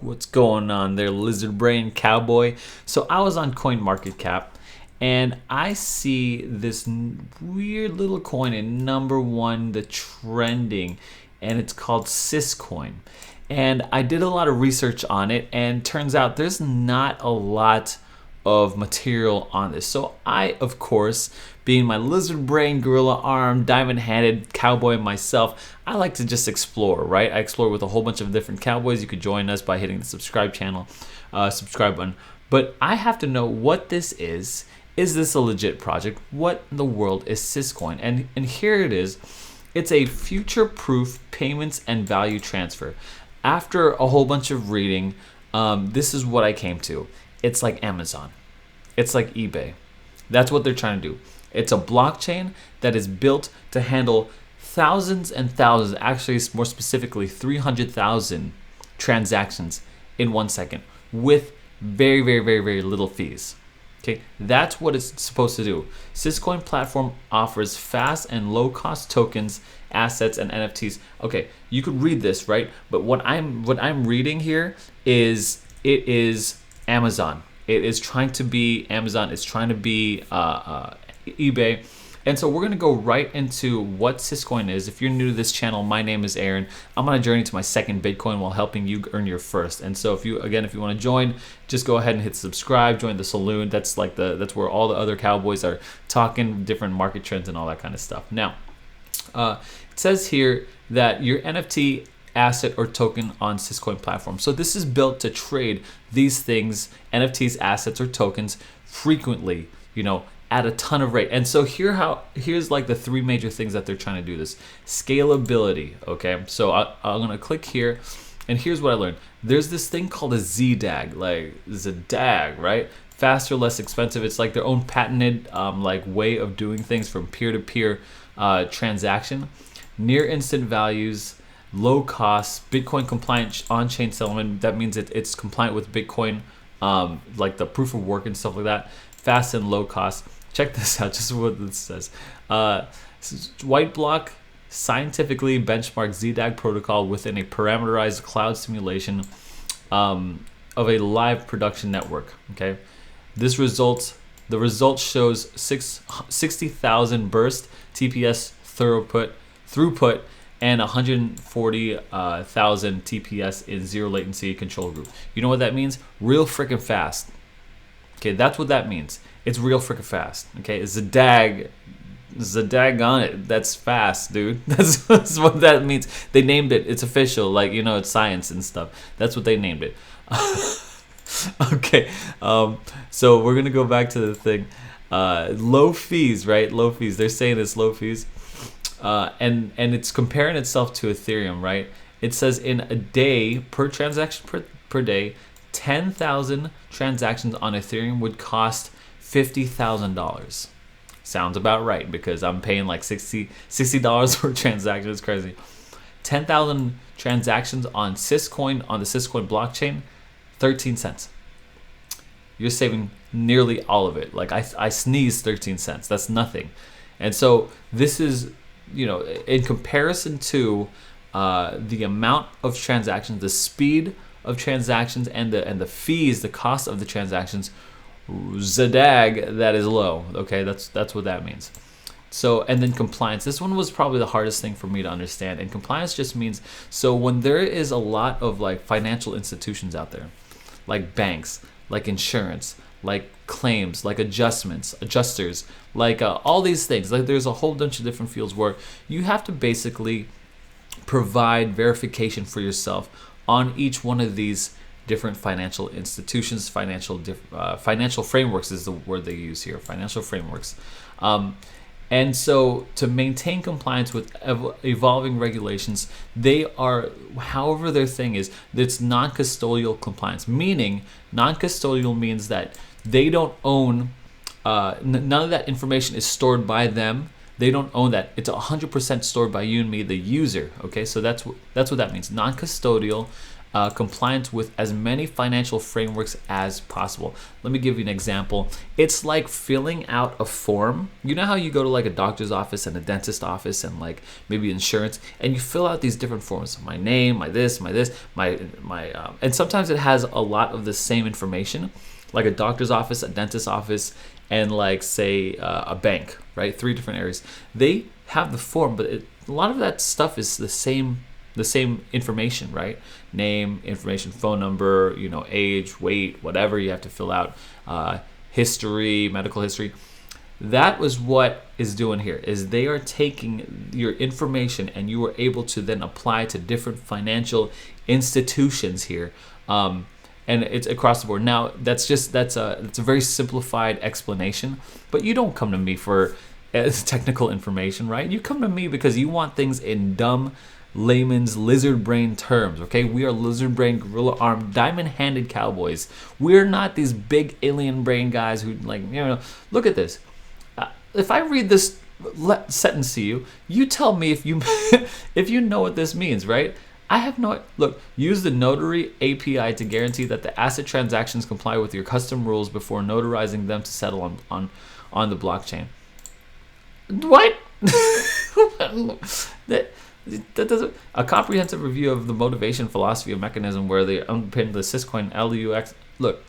What's going on there, lizard brain cowboy? So I was on CoinMarketCap and I see this weird little coin in number one, the trending, and it's called Syscoin. And I did a lot of research on it, and turns out there's not a lot of material on this. So I, of course, being my lizard brain, gorilla arm, diamond handed cowboy myself, I like to just explore, right? I explore with a whole bunch of different cowboys. You could join us by hitting the subscribe button. But I have to know what this is. Is this a legit project? What in the world is Syscoin? And here it is. It's a future-proof payments and value transfer. After a whole bunch of reading, this is what I came to. It's like Amazon. It's like eBay. That's what they're trying to do. It's a blockchain that is built to handle thousands and thousands, actually more specifically 300,000 transactions in 1 second with very, very, very, very little fees. Okay, that's what it's supposed to do. Syscoin platform offers fast and low-cost tokens, assets, and NFTs. Okay, you could read this, right? But what I'm reading here is it is Amazon. It is trying to be Amazon. It's trying to be eBay. And so we're going to go right into what Syscoin is. If you're new to this channel, my name is Aaron. I'm on a journey to my second Bitcoin while helping you earn your first. And so if you want to join, just go ahead and hit subscribe, join the saloon. That's where all the other cowboys are talking different market trends and all that kind of stuff. Now, it says here that your NFT asset or token on Syscoin platform. So this is built to trade these things, NFTs, assets, or tokens frequently, at a ton of rate. And so here's like the three major things that they're trying to do this. Scalability, okay? So I'm gonna click here, and here's what I learned. There's this thing called a ZDAG, like ZDAG, right? Faster, less expensive. It's like their own patented way of doing things from peer-to-peer transaction. Near instant values, low cost, Bitcoin compliant on-chain settlement. That means it's compliant with Bitcoin, like the proof of work and stuff like that. Fast and low cost. Check this out, just what this says. White block scientifically benchmarked ZDAG protocol within a parameterized cloud simulation of a live production network. Okay, the result shows 60,000 burst TPS throughput and 140,000 TPS in zero latency control group. You know what that means? Real freaking fast. Okay, that's what that means. It's real freaking fast. Okay, it's a dag on it. That's fast, dude. That's what that means. They named it. It's official. It's science and stuff. That's what they named it. Okay, so we're gonna go back to the thing. Low fees, right? Low fees. They're saying it's low fees, and it's comparing itself to Ethereum, right? It says in a day per transaction per day. 10,000 transactions on Ethereum would cost $50,000. Sounds about right because I'm paying like $60 per transaction. It's crazy. 10,000 transactions on Syscoin, on the Syscoin blockchain, 13 cents. You're saving nearly all of it. Like I sneezed 13 cents. That's nothing. And so this is, in comparison to the amount of transactions, the speed of transactions and the fees, the cost of the transactions, ZDAG, that is low. Okay, that's what that means. So, and then compliance. This one was probably the hardest thing for me to understand. And compliance just means, so when there is a lot of like financial institutions out there, like banks, like insurance, like claims, like adjusters, like all these things, like there's a whole bunch of different fields where you have to basically provide verification for yourself on each one of these different financial institutions. Financial frameworks is the word they use here. Financial frameworks. And so to maintain compliance with evolving regulations, however their thing is, it's non-custodial compliance. Meaning, non-custodial means that they don't own, none of that information is stored by them. They don't own that. It's 100% stored by you and me, the user. Okay, so that's what that means. Non-custodial, compliance with as many financial frameworks as possible. Let me give you an example. It's like filling out a form. You know how you go to like a doctor's office and a dentist office and like maybe insurance, and you fill out these different forms. My name, my this, and sometimes it has a lot of the same information, like a doctor's office, a dentist's office, and like say a bank, right? 3 different areas. They have the form, but a lot of that stuff is the same information, right? Name, information, phone number, age, weight, whatever you have to fill out, history, medical history. That was what is doing here, is they are taking your information and you are able to then apply to different financial institutions here. And it's across the board. Now, that's a very simplified explanation, but you don't come to me for technical information, right? You come to me because you want things in dumb layman's lizard brain terms, okay? We are lizard brain, gorilla arm, diamond handed cowboys. We're not these big alien brain guys who look at this. If I read this sentence to you, you tell me if you if you know what this means, right? I have no. Look, use the notary API to guarantee that the asset transactions comply with your custom rules before notarizing them to settle on the blockchain. What? that doesn't. A comprehensive review of the motivation, philosophy, and mechanism where they underpin the Syscoin LUX. Look,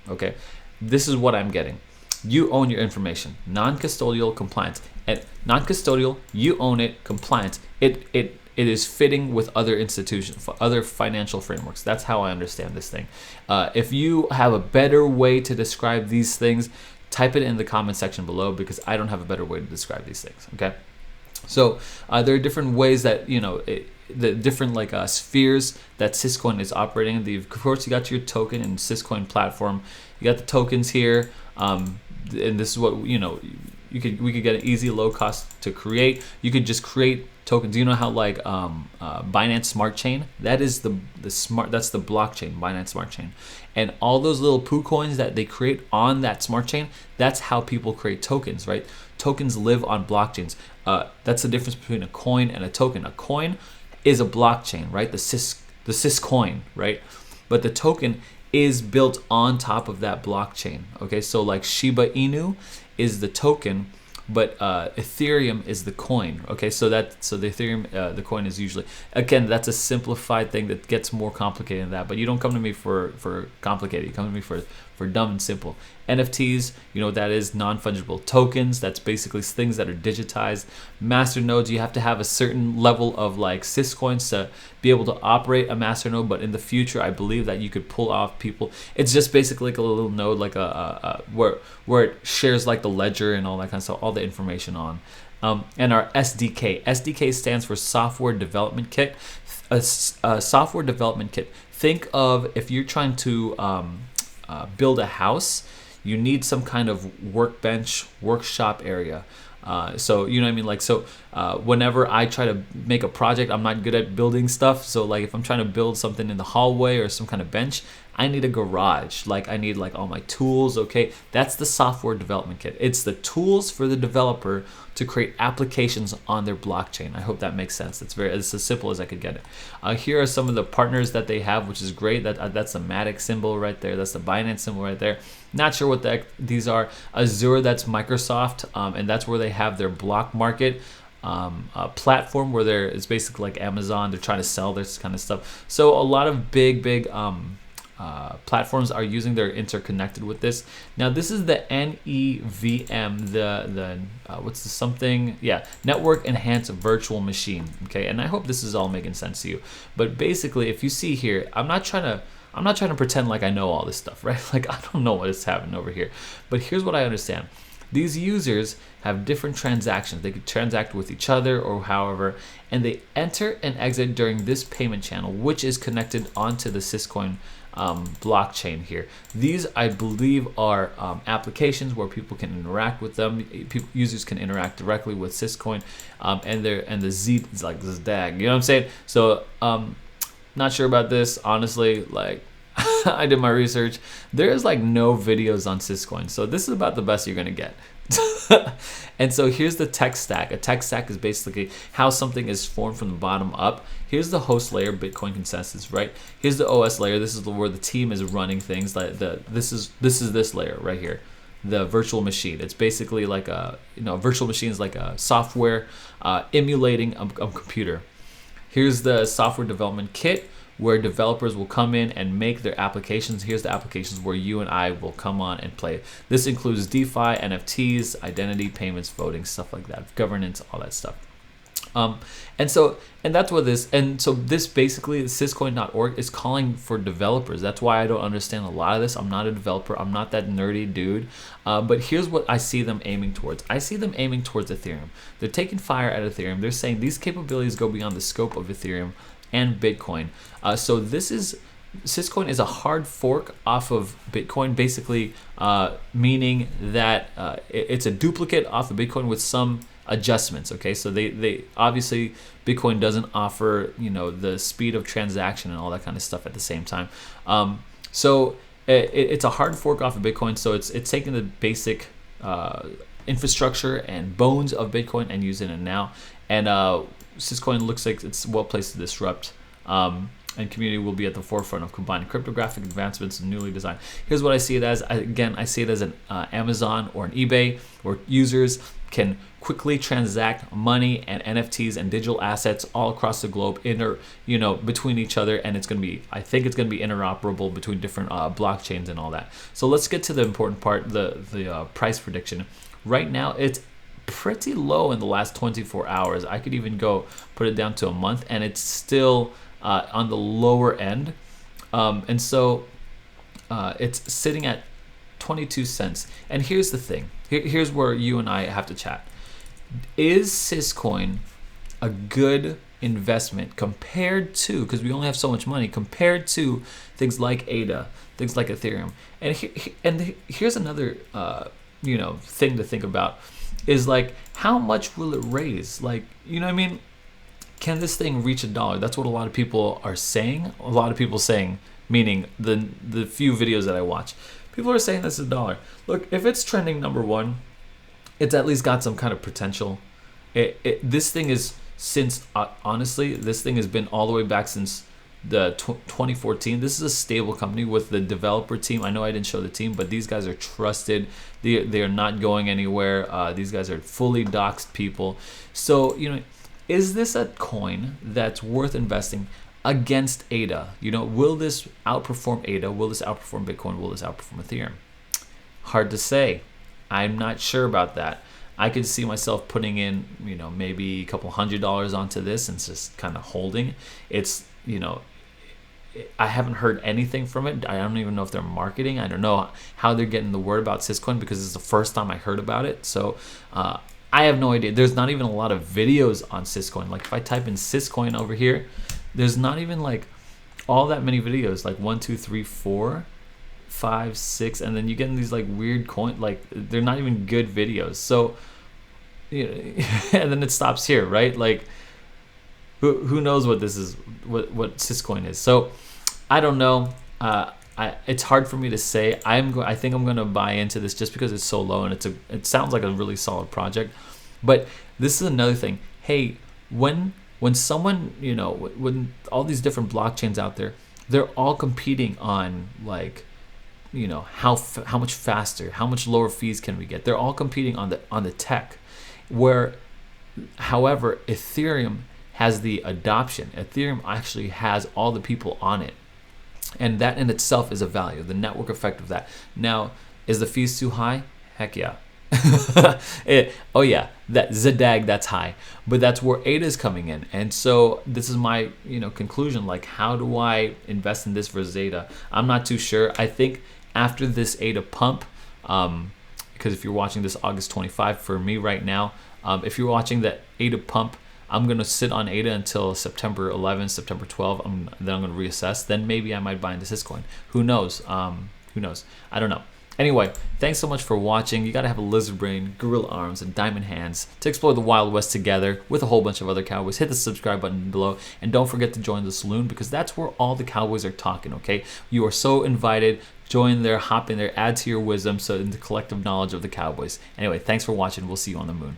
okay, this is what I'm getting. You own your information. Non-custodial compliance. And non-custodial, you own it. Compliance. It is fitting with other institutions, other financial frameworks. That's how I understand this thing. If you have a better way to describe these things, type it in the comment section below, because I don't have a better way to describe these things. Okay. So there are different ways that the different spheres that Syscoin is operating in. Of course, you got your token and Syscoin platform. You got the tokens here. And this is what we could get an easy, low cost to create. You could just create tokens. You know how Binance Smart Chain, that's the blockchain, Binance Smart Chain, and all those little poo coins that they create on that smart chain, that's how people create tokens, right? Tokens live on blockchains. That's the difference between a coin and a token. A coin is a blockchain, right? The Syscoin, right? But the token is built on top of that blockchain. Okay, so like Shiba Inu is the token, but Ethereum is the coin. Okay, so the Ethereum, the coin is usually, again, that's a simplified thing that gets more complicated than that. But you don't come to me for complicated. You come to me for dumb and simple. NFTs, you know what that is, non-fungible tokens. That's basically things that are digitized. Master nodes, you have to have a certain level of Syscoins to be able to operate a master node. But in the future, I believe that you could pull off people. It's just basically like a little node, like where it shares like the ledger and all that kind of stuff, all the information on. And our SDK. SDK stands for Software Development Kit. A software development kit. Think of if you're trying to build a house, you need some kind of workbench, workshop area. So you know what I mean? So whenever I try to make a project, I'm not good at building stuff. So if I'm trying to build something in the hallway or some kind of bench, I need a garage. I need all my tools. Okay, that's the software development kit. It's the tools for the developer to create applications on their blockchain. I hope that makes sense. It's as simple as I could get it. Here are some of the partners that they have, which is great. That's the Matic symbol right there. That's the Binance symbol right there. Not sure what these are. Azure, that's Microsoft, and that's where they have their block market platform, where it's basically like Amazon. They're trying to sell this kind of stuff. So a lot of big platforms are using, they're interconnected with this. Now this is the NEVM, Network Enhanced Virtual Machine. Okay, and I hope this is all making sense to you. But basically, if you see here, I'm not trying to pretend like I know all this stuff, right? I don't know what is happening over here. But here's what I understand. These users have different transactions. They could transact with each other or however, and they enter and exit during this payment channel, which is connected onto the Syscoin blockchain here. These, I believe, are applications where people can interact with them. Users can interact directly with Syscoin, and the Z is this DAG. You know what I'm saying? So, not sure about this, honestly. I did my research. There's like no videos on Syscoin, so this is about the best you're gonna get. And so here's the tech stack. A tech stack is basically how something is formed from the bottom up. Here's the host layer, Bitcoin consensus, right? Here's the OS layer. This is where the team is running things. Like this is this layer right here, the virtual machine. It's basically like a virtual machine is like a software emulating a computer. Here's the software development kit, where developers will come in and make their applications. Here's the applications where you and I will come on and play. This includes DeFi, NFTs, identity, payments, voting, stuff like that, governance, all that stuff. And that's what this, and so this basically, Syscoin.org is calling for developers. That's why I don't understand a lot of this. I'm not a developer. I'm not that nerdy dude. But here's what I see them aiming towards. I see them aiming towards Ethereum. They're taking fire at Ethereum. They're saying these capabilities go beyond the scope of Ethereum and Bitcoin. So Syscoin is a hard fork off of Bitcoin, basically meaning that it's a duplicate off of Bitcoin with some adjustments. Okay, so they obviously, Bitcoin doesn't offer the speed of transaction and all that kind of stuff at the same time. So it's a hard fork off of Bitcoin. So it's taking the basic infrastructure and bones of Bitcoin and using it now. And Syscoin looks like it's well placed to disrupt, and community will be at the forefront of combining cryptographic advancements and newly designed. Here's what I see it as. Again, I see it as an Amazon or an eBay, where users can quickly transact money and NFTs and digital assets all across the globe, between each other, and I think it's going to be interoperable between different blockchains and all that. So let's get to the important part, the price prediction. Right now, it's pretty low in the last 24 hours. I could even go put it down to a month, and it's still on the lower end. And so it's sitting at 22 cents. And here's the thing. Here's where you and I have to chat. Is Syscoin a good investment compared to, because we only have so much money, compared to things like ADA, things like Ethereum? And here's another thing to think about, is like, how much will it raise? Like, can this thing reach $1? That's what a lot of people are saying. A lot of people saying, meaning the few videos that I watch, people are saying this is $1. Look, if it's trending number one, it's at least got some kind of potential. This thing is, since honestly, this thing has been all the way back since the 2014. This is a stable company with the developer team. I know I didn't show the team, but these guys are trusted. They are not going anywhere. These guys are fully doxed people. So, is this a coin that's worth investing against ADA? Will this outperform ADA? Will this outperform Bitcoin? Will this outperform Ethereum? Hard to say. I'm not sure about that. I could see myself putting in, maybe a couple $100 onto this and just kind of holding. It's, I haven't heard anything from it. I don't even know if they're marketing. I don't know how they're getting the word about Syscoin, because it's the first time I heard about it. So I have no idea. There's not even a lot of videos on Syscoin. Like if I type in Syscoin over here, there's not even like all that many videos, like 1, 2, 3, 4, 5, 6, and then you get in these like weird like they're not even good videos. So and then it stops here, right? Like who knows what this is, what Syscoin is. So I don't know. It's hard for me to say. I think I'm going to buy into this just because it's so low, and it sounds like a really solid project. But this is another thing. Hey, when someone, when all these different blockchains out there, they're all competing on like, how much faster, how much lower fees can we get? They're all competing on the tech. Where, however, Ethereum has the adoption. Ethereum actually has all the people on it. And that in itself is a value, the network effect of that. Now, is the fees too high? Heck yeah. Oh yeah, that Dag, that's high. But that's where ADA is coming in. And so this is my conclusion. Like, how do I invest in this versus ADA? I'm not too sure. I think after this ADA pump, because if you're watching this August 25, for me right now, if you're watching the ADA pump, I'm going to sit on ADA until September 11, September 12. Then I'm going to reassess. Then maybe I might buy into Syscoin. Who knows? Who knows? I don't know. Anyway, thanks so much for watching. You gotta have a lizard brain, gorilla arms, and diamond hands to explore the Wild West together with a whole bunch of other cowboys. Hit the subscribe button below, and don't forget to join the saloon, because that's where all the cowboys are talking, okay? You are so invited. Join there, hop in there, add to your wisdom, so in the collective knowledge of the cowboys. Anyway, thanks for watching. We'll see you on the moon.